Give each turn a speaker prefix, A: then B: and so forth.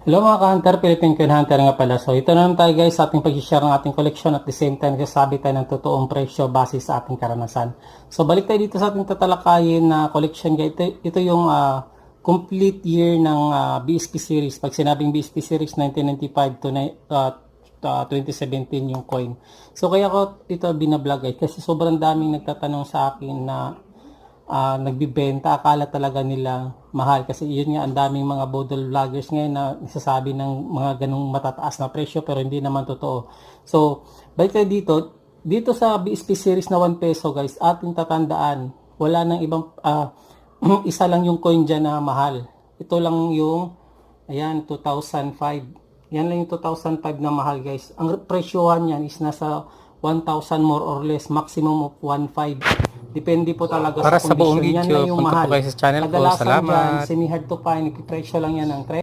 A: Hello mga ka-hunter, Philippine Coin Hunter nga pala. So ito na naman tayo guys sa ating pag-share ng ating collection at the same time kasabi tayo ng totoong presyo base sa ating karanasan. So balik tayo dito sa ating tatalakayin na collection guys. Ito yung complete year ng BSP series. Pag sinabing BSP series 1995 to 2017 yung coin. So kaya ko ito binablog guys kasi sobrang daming nagtatanong sa akin na nagbibenta, akala talaga nila mahal kasi yun nga ang daming mga bodol vloggers ngayon na nagsasabi ng mga ganung matataas na presyo pero hindi naman totoo. So, balik tayo dito sa BSP series na 1 peso guys, ating tatandaan, wala nang ibang isa lang yung coin dyan na mahal. Ito lang yung ayan 2005. Yan lang yung 2005 na mahal guys. Ang presyohan yan is nasa 1,000 more or less, maximum of 1,500. Depende po talaga
B: Para
A: sa
B: sa buong
A: condition. Yan
B: video,
A: lang yung
B: punta po
A: mahal.
B: kayo sa channel ko.
A: Kadalasan dyan,
B: Salamat.
A: semi-hard to find, presyo lang yan ng